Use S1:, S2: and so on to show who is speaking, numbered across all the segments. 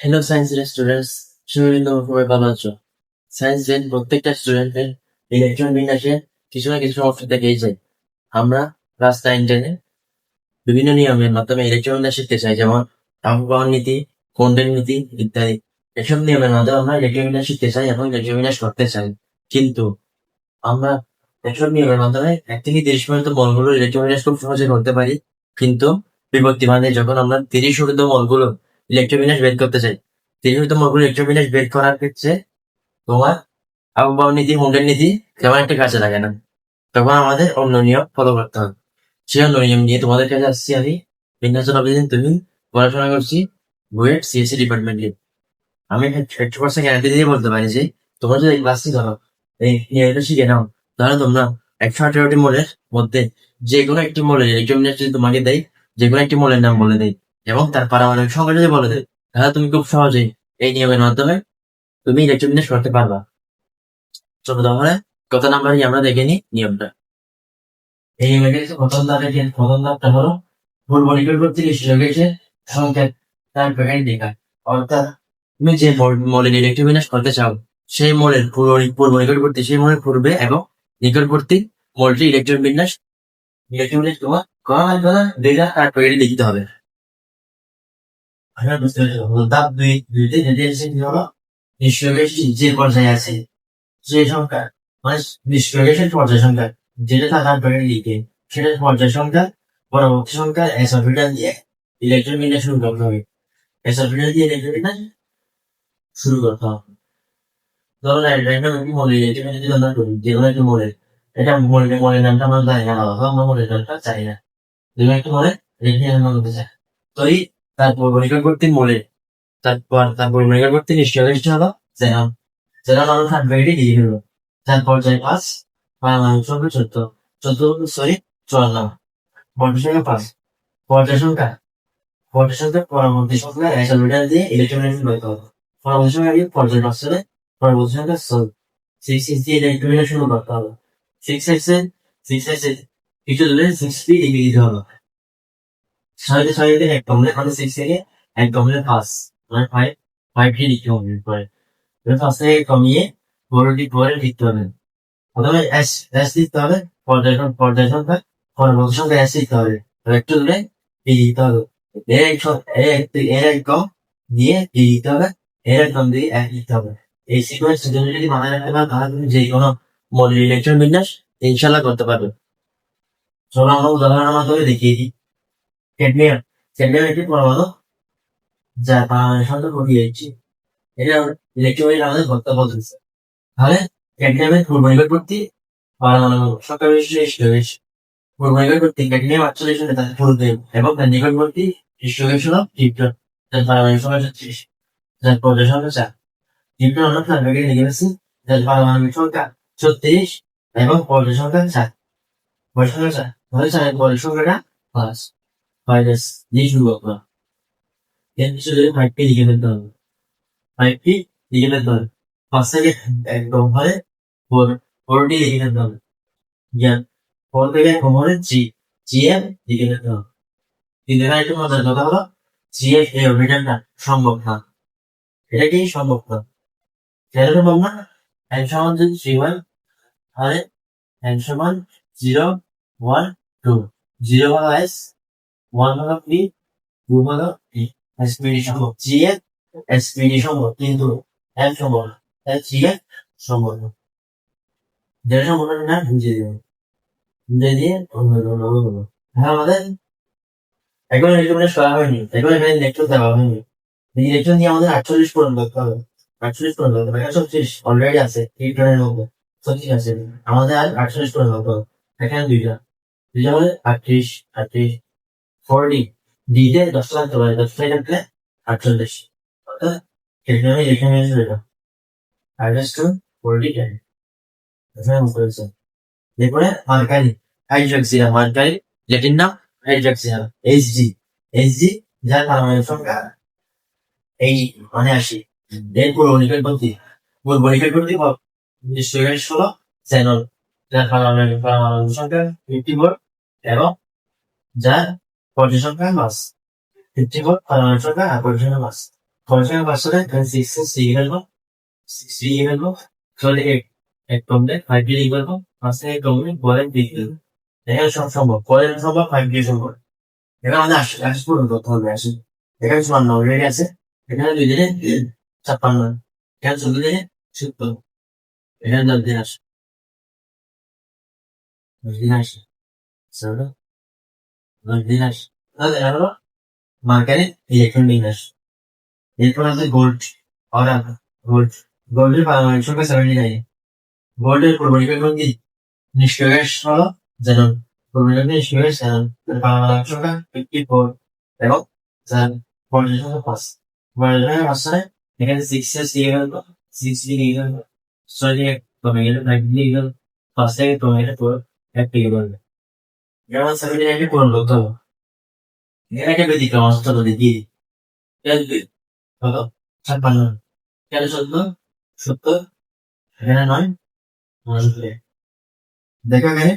S1: Hello সায়েন্সের students, Suvendu তোমরা সবাই ভালো আছো? সায়েন্সের প্রত্যেকটা স্টুডেন্টের ইলেকট্রন বিন্যাসে কিছু না কিছু সমস্যা থেকেই যায়। আমরা ক্লাস 9-10 বিভিন্ন নিয়মের মাধ্যমে ইলেকট্রন বিন্যাস শিখতে চাই, যেমন তাপপ্রবাহ নীতি, কোন্ডেন নীতি ইত্যাদি। এসব নিয়মের মাধ্যমে আমরা ইলেকট্রন বিন্যাস শিখতে চাই এবং ইলেকট্রন বিন্যাস করতে চাই। কিন্তু আমরা এসব নিয়মের মাধ্যমে 1 থেকে 30 পর্যন্ত মলগুলোর ইলেকট্রন বিন্যাস খুব সহজে করতে পারি, কিন্তু বিপত্তি মানে যখন আমরা 30 ঊর্ধ্ব মলগুলো ইলেকট্রন বিন্যাস বের করতে চাই, 30 ঊর্ধ্ব মলগুলো ইলেকট্রন বিন্যাস বের করার ক্ষেত্রে তোমার আবহাওয়া নীতি, মুন্ডের নীতি তেমন একটা কাজে লাগে না। তখন আমাদের অন্য নিয়ম ফলো করতে হবে। সেই অন্য নিয়ম নিয়ে তোমাদের কাছে আসছি আমি, বিন্যাসন অভিযান। তুমি পড়াশোনা করছি বুয়েট সিএসসি ডিপার্টমেন্টে। আমি 100% গ্যারান্টি দিয়ে বলতে পারি যে তোমরা যদি এই ক্লাসটি ধরো, এই নিয়মটা শিখে নাও, তাহলে তোমরা 118টি মলের মধ্যে যে কোনো একটি মলের ইলেকট্রন বিন্যাস যদি তোমাকে দেয়, যে কোনো একটি মলের নাম বলে দেয় এবং তার পারমাণবিক সংখ্যা যদি বলে দেয়, তাহলে তুমি খুব সহজেই এই নিয়মের মাধ্যমে তুমি ইলেকট্রন বিন্যাস করতে পারবা। চলো তাহলে কত নাম্বারই আমরা দেখে নিই নিয়মটা। এই নিয়মে প্রথম ধাপটা হলো পূর্বনিকট কর্তৃক গেছে সংখ্যা তার প্যাকেট লেখা। অর্থাৎ তুমি যে মলের ইলেকট্রন বিন্যাস করতে চাও, সেই মলের পূর্ব নিকটবর্তী, সেই মলের পূর্বে এবং নিকটবর্তী মলটি ইলেকট্রন বিন্যাস তোমার করা লাগবে না, ডেটা তার প্যাকেটে লিখতে হবে। বুঝতে পেরেছো? ধাপ দুইতে কি হলো, নিষ্ক্রিয় গ্যাস যে পর্যায়ে আছে যে সংখ্যা, মানে নিষ্ক্রিয় গ্যাসের পর্যায় সংখ্যা যেটা থাকার প্যাকেটে লিখে, সেটার পর্যায় সংখ্যা পরবর্তী সংখ্যা এস অরবিটাল দিয়ে ইলেকট্রন বিন্যাস শুরু করতে হবে। এস অরবিটাল দিয়ে ইলেকট্রন বিন্যাস শুরু করতে হবে। ধরো র্যান্ডম একটি মৌলের ইলেকট্রন বিন্যাস যদি আমরা করি, যে কোনো একটি মৌলের, এটা মৌলের নামটা আমরা জানি না, আমরা মৌলের নামটা চাই না, যে কোনো একটি মৌলের ইলেকট্রন নাম করতে চাই। তো এই তার পূর্ব নিকটবর্তী মৌলের, তার পূর্ব নিকটবর্তী নিষ্ক্রিয় গ্যাসটি হলো জেনন। জেনন আমরা থার্ড ব্র্যাকেটে লিখে ফেলবো। তার পর্যায় 5, পারমাণবিক সংখ্যা 54, পর্যায় সংখ্যা 5, পর্যায় সংখ্যা পরবর্তী সংখ্যা এস অরবিটাল দিয়ে ইলেকট্রন বিন্যাস করতে হবে। পরবর্তী সংখ্যা কি, পর্যায় 5 চলে, পরবর্তী সংখ্যা 6 দিয়ে ইলেকট্রন বিন্যাস শুরু করতে হবে। 6 এর কিছু দূরে 6 লিখে দিতে হবে। 6 থেকে এক কমলে, মানে 6 থেকে এক কমলে 5, মানে 5 লিখতে হবে। পরে 5 থেকে কমিয়ে পরে লিখতে হবে। প্রথমে এস লিখতে হবে, পর্যায় সংখ্যা, পরবর্তী সংখ্যা এস লিখতে হবে, একটু দূরে পি লিখতে হবে। এর এক কম দিয়ে পি লিখতে হবে, এর এক কম দিয়ে এক লিখতে হবে। এই সিকোয়েন্স যদি মাথায় রাখতে পারো, তাহলে তুমি যে কোনো মৌলের ইলেকট্রন বিন্যাস ইনশাল্লাহ করতে পারবে। চলো আমরা উদাহরণের মাধ্যমে দেখিয়ে দিই। ক্যাডমিয়াম একটি পরমাণু যার পারমাণবিক সংখ্যা 48। এটা ইলেকট্রন বিন্যাস আমাদের করতে বলতেছে। তাহলে ক্যাডমিয়ামের পূর্ব নিকটবর্তী পারমাণবিক সংখ্যা বেশি, পূর্ব নিকটবর্তী ক্যাডমিয়াম 48 হলে তার পূর্বে এবং তার নিকটবর্তী গ্যাস হলো ক্রিপ্টন, যার পারমাণবিক সংখ্যা 36, যার পর্যায় সংখ্যা 4। ক্রিপ্টন আমরা তার ব্র্যাকেটে লিখে ফেলছি, যার পারমাণবিক সংখ্যা 36 এবং পর্যায় সংখ্যা 4। পর্যায় সংখ্যা 4, তাহলে 4 পর্যায় সংখ্যাটা 5 দিয়ে শুরু করবো। এর পিছনে 5টি লিখে ফেলতে হবে। 5টি লিখে ফেলতে হবে। 5 থেকে একদম হলে 4টি লিখে ফেলতে হবে। 4 থেকে কম হলে GM লিখে ফেলতে হবে। কিন্তু এখানে একটু মজার কথা হলো, GF এই অরবিটালটা সম্ভব না। এটা কি সম্ভব না? কেন সম্ভব না? n সমান যদি 3 হয়, তাহলে n সমান 0, 1, 2, 0 হলো S, 1 হলো P, 2 হলো P। SPD সম্ভব, GF SPD সম্ভব, কিন্তু n সম্ভব না, তাই GF সম্ভব না। যেটা সম্ভব না বুঝিয়ে দিয়ে আমাদের এখন ইলেকট্রন বিন্যাস করা হয়নি, এখন এখানে ইলেকট্রন দেওয়া হয়নি। ইলেকট্রন দিয়ে আমাদের 48 পূরণ করতে হবে। 48 পূরণ করতে হবে, 36 অলরেডি আছে ইলেকট্রনের মধ্যে, 36 আছে, আমাদের আর 48 পূরণ করতে হবে। এখানে দুইটা হলে 38, 40 দিতে 10 লাগতে পারে, 10 লাগলে 48। অর্থাৎ ইলেকট্রনের ইলেকট্রন বিন্যাস এটা 40 10। এখানে বুঝতে পেরেছেন? এরপরে মার্কারি হাইড্রক্সিয়াম, মার্কারি ল্যাটিন নাম হাইড্রক্সিয়াম, Hg, যার পারমাণবিক সংখ্যা 80। এর পূর্ব নিকটবর্তী নিষ্ক্রিয় গ্যাস হলো xenon, যার পারমাণবিক সংখ্যা 54 এবং যার পর্যায় সংখ্যা 5। 54 পারমাণবিক সংখ্যা আর পর্যায় সংখ্যা 5। পড়াশোনা পাস করে এখানে 6 এর 3 ফেলবো, 6 লিখে ফেলবো, সরি এক কমলে 5 লিখে ফেলবো, 5 থেকে কমলে পরে লিখে ফেলবো। এখানে সব সম্ভব, পরে সম্ভব 5 দিয়ে সম্ভব। এখানে আমাদের 80 পূরণ করতে হবে, 80। এখানে 54 অলরেডি আছে, এখানে 2 দিনে 56, এখানে 14 দিনে 70, এখানে 10 দিন আসে, 10 দিন আসে, 10 দিন আসে। তাহলে এটা হলো মার্কারের ইলেকট্রন বিন্যাস। এরপর আছে গোল্ড, অরা গোল্ড, গোল্ডের পারমাণবিক সংখ্যা 79। গোল্ডের পূর্বনির্ভর কি নিষ্ক্রিয় গ্যাস হলো xenon, পূর্বনির্ভর নিষ্ক্রিয় গ্যাস xenon, পারমাণবিক সংখ্যা 54 এবং পর্যায় সংখ্যা 5। পর্যায় সংখ্যা 5 মানে এখানে 6 এর 3 গেল, 6 লিখে গেল, 6 থেকে কমে গেল, 5 লিখে গেল, 5 থেকে কমে গেলে পুরো 1 লিখে বলবে। যেমন 79 পূরণ করতে হবে। এখানে একটা ব্যতিক্রম আছে, চলো দেখি। কত 56, এখানে 14, 70, এখানে 9, দেখো এখানে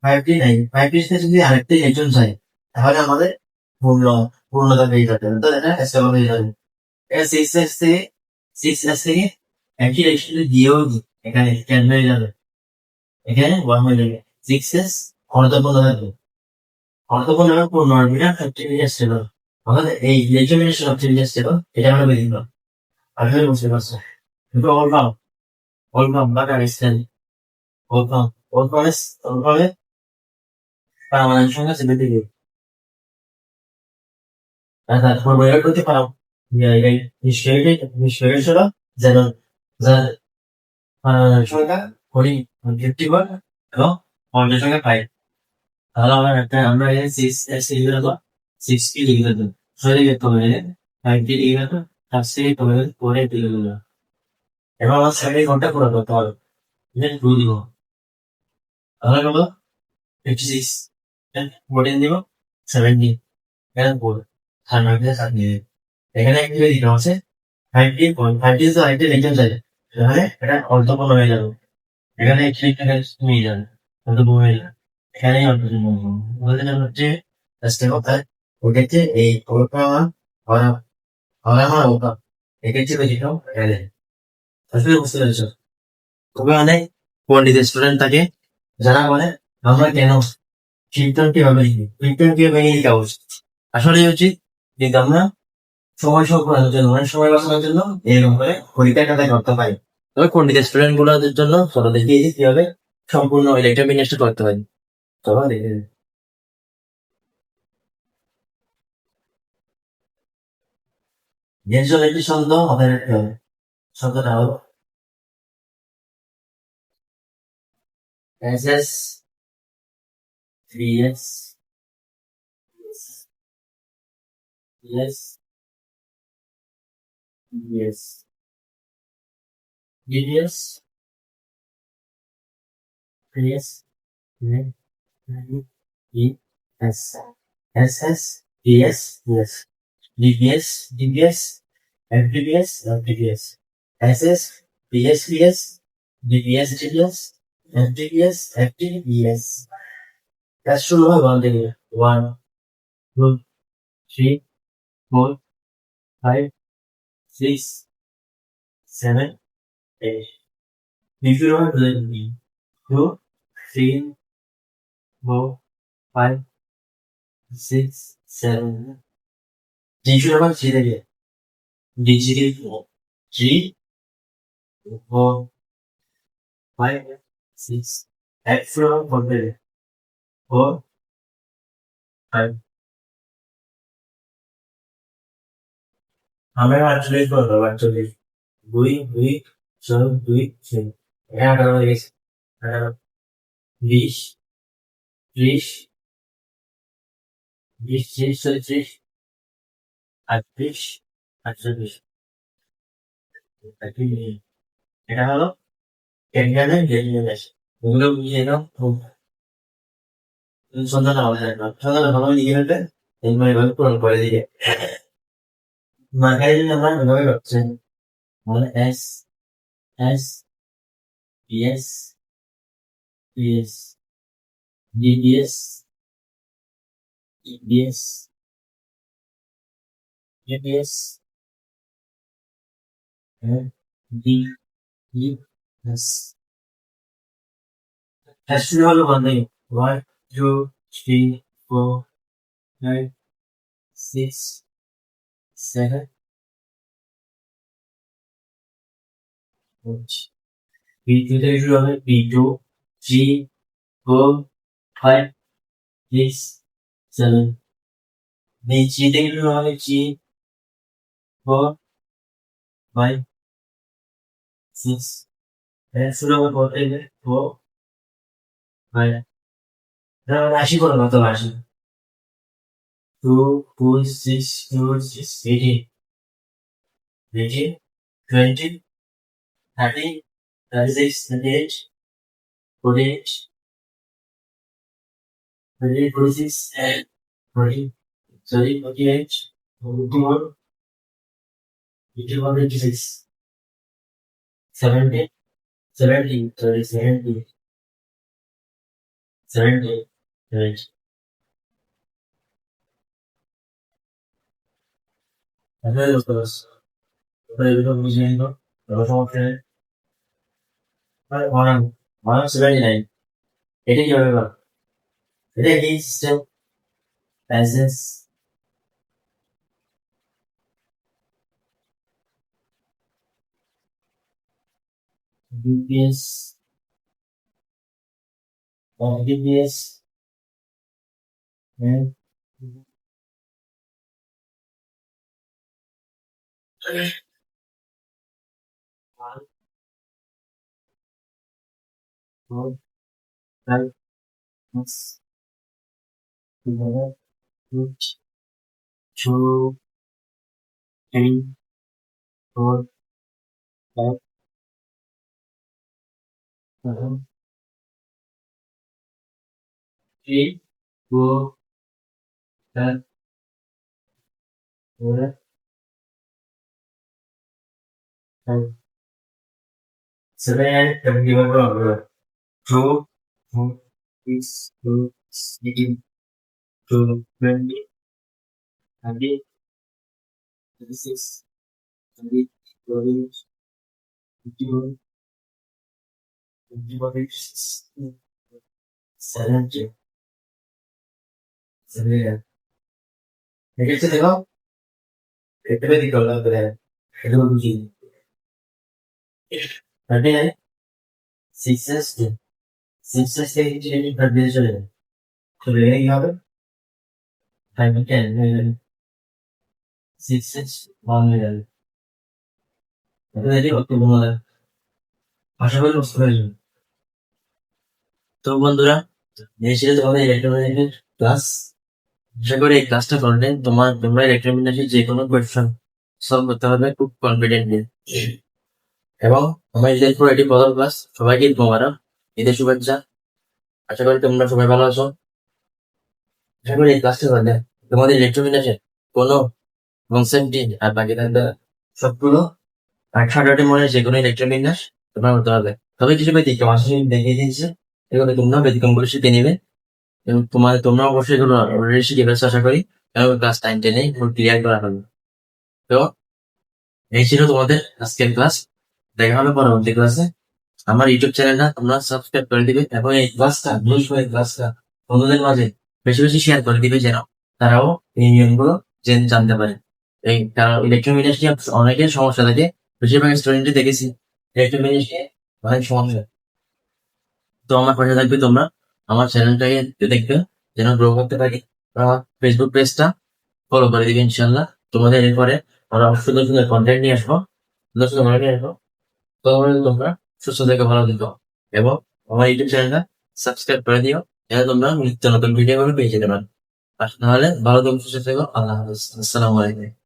S1: 5টি নাই, 5টির সাথে যদি আরেকটা ইলেকট্রন চাই তাহলে আমাদের পূর্ণতা পেয়ে যেতে হবে, তো এটা স্টেবল হয়ে যাবে। এটা 6s থেকে 6s থেকে একটি ইলেকট্রন যদি দিয়েও এখানে ক্যান্সেল হয়ে যাবে, এখানে 1 হয়ে যাবে। 6s অর্ধপূর্ণ থাকবে, অর্ধপূর্ণ এবং পূর্ণ অরবিটাল সবচেয়ে বেশি স্টেবল। আমাদের এই ইলেকট্রন বিন্যাসটা সবচেয়ে বেশি স্টেবল, এটা আমরা বেশি পাবো। আসলে বুঝতে পারছো, কিন্তু অলবাম বা কারিস্টাল, অলবামে পারমাণবিক সংখ্যা 72। তারপর বের করতে পারো নিষ্ক্রিয় ছিল যেন যার সংখ্যা 51 এবং পর্যায় সংখ্যা 5। তাহলে আমরা এখানে 6 লিখে দেবো, 6 কি লিখে দেবো, 6 লিখে কমে 5 টি লিখে দেবো, 5 থেকে কমে 4 লিখে দেবো। এবার আমার 7 ঘন্টা পুরো করতে হবে, এখানে 2 দিব, তাহলে হলো 56, 14 দিব, 70, এখানে 4, 7 নিয়ে এখানে একটি দিতে আছে 5টি তো আরেকটি লিখতে চাই, তাহলে এটা অর্ধপূর্ণ হয়ে যাবে। এখানে একটি লিখতে নিয়ে যাবে, অর্ধপূর্ণ হয়ে যাবে, এখানেই অর্ধপূর্ণ বলতে হচ্ছে চেষ্টা করতে ওটাতে এই ওটা ওরা ওরা আমার ওটা এক্ষেত্রে বেশিটাও এলে আসলে বুঝতে পেরেছ। তবে অনেক পন্ডিত স্টুডেন্ট থাকে যারা বলে আমরা কেন কীর্তন কিভাবে লিখি, কীর্তন কিভাবে লিখা উচিত। আসলে উচিত কিন্তু আমরা সময় বাঁচানোর জন্য, মানে সময় বাঁচানোর জন্য এরকম করে পরীক্ষার খাতায় করতে পারি। তবে পন্ডিত স্টুডেন্ট গুলোদের জন্য চলো দেখিয়ে দিই কিভাবে সম্পূর্ণ ইলেকট্রন বিন্যাসটা করতে পারি। চলো দেখে দিই। গ্যাসীয় একটি শব্দ মাথায় রাখতে হবে, শব্দটা হলো SS 3S yes yes DDS 3S ES SS DS yes DBS DBS FDBS FDBS SS PSPS DBS DBS FDBS FDBS। That's শুরু হয় 1 থেকে 1 2 3 4 5 6 7 8। শুরু হয় 2 3 4 5 6 7। D শুরু হয় 3 থেকে, D 3 4 5 6। F শুরু হয় 4 থেকে, 4 5। আমরা 48 করবো, 48 2 2 4 2 6 18 হয়ে গেছে, 18 20 30 20 30 34 38 48। এটা হলো ক্যারিয়ারের ডেলিভারেস। এগুলো বুঝিয়ে দাও খুব সন্ধান আমাদের সন্ধান ভালো লিখে ফেলবে, এরপর এভাবে পূরণ করে দিবে। মার্কারের জন্য আমরা এভাবে পাচ্ছেন, তাহলে S S PS PS DBS DBS DBS D E S হ্যাশটি হলো মানে 1 2 3 4 5 6 7 8 B2 থেকে শুরু হবে B2 3 4 5 6 7 B3 থেকে শুরু হবে G 4 5 6 এর শুরু হবে 4 থেকে 4 5 রাশি করো কত রাশি 2 4 6 2 6 18 18 20 30 36 38 48 38 46 and 40 sorry 48 51 51 56 70 70 sorry 70 70 right তাহলে los তাহলে এগুলো বুঝে নিল তাহলে সমস্যা নেই ওয়ান ওয়ান 79 এটা কি হবে বল এটা কি system passage BPS BPS and 1 4 5 6 7 8 2 3 4 5 7 3 4 5 4 5 7 and 21 2 4 6 2 18 2 20 30 36 30 40 51 51 70 70 দেখেছো দেখো এটা বেশি করলাম করে এটা বুঝি 39 6s 6s থেকে যদি বেড়ে চলে যায় চলে গেলে কি হবে 5 10 6s 1 হয়ে যাবে এটা দেখি কত মনে হয় আশা করি বুঝতে পারছি তো বন্ধুরা এই ছিল তোমাদের ইলেকট্রোম্যাগনেটিক ক্লাস আশা করি এই ক্লাসটা করলে তোমরা ইলেকট্রোম্যাগনেটিক যে কোনো কোয়েশ্চন সলভ করতে পারবে খুব কনফিডেন্টলি এবং আমার ঈদের পর এটি প্রথম ক্লাস সবাইকে ঈদ মোবারক ঈদের শুভেচ্ছা আশা করি তোমরা সবাই ভালো আছো আশা করি এই ক্লাসটা করলে তোমাদের ইলেকট্রোম্যাগনেটিক কোনো কনসেপ্টই আর বাকি থাকবে সবগুলো 100 মনে যে কোনো ইলেকট্রোম্যাগনেট তোমরা করতে পারবে তবে কিছু ব্যতিক্রম আসলে দেখিয়ে দিয়েছে এগুলো তোমরা ব্যতিক্রমগুলো শিখে নিবে এবং তোমরা অবশ্যই এগুলো অলরেডি শিখে ফেলছো আশা করি এবং ক্লাস 9 10 ক্লিয়ার করা হবে তো এই ছিল তোমাদের আজকের ক্লাস দেখা হবে পরবর্তী ক্লাসে আমার ইউটিউব চ্যানেলটা তোমরা সাবস্ক্রাইব করে দিবে এবং এই ক্লাসটা এই ক্লাসটা বন্ধুদের মাঝে বেশি বেশি শেয়ার করে দিবে যেন তারাও এই নিয়মগুলো জানতে পারে এই কারণ ইলেকট্রোমিনাস নিয়ে অনেকের সমস্যা থাকে বেশিরভাগ স্টুডেন্টই দেখেছি ইলেকট্রোমিনাস নিয়ে অনেক সমস্যা তো আমার পাশে থাকবে তোমরা আমার চ্যানেলটাকে দেখবে যেন গ্রো করতে পারি আমার ফেসবুক পেজটা ফলো করে দিবে ইনশাল্লাহ তোমাদের এরপরে আমরা সুন্দর সুন্দর কন্টেন্ট নিয়ে আসবো সুন্দর সুন্দর কন্টেন্ট নিয়ে আসবো তোমরা সুস্থ থেকে ভালো থেকো এবং আমার ইউটিউব চ্যানেলটা সাবস্ক্রাইব করে দিও যাতে তোমরা নিত্য নতুন ভিডিও পেয়ে যেতে পারো আর নাহলে ভালো থেকো সুস্থ থেকো আল্লাহ হাফিজ আসসালামু আলাইকুম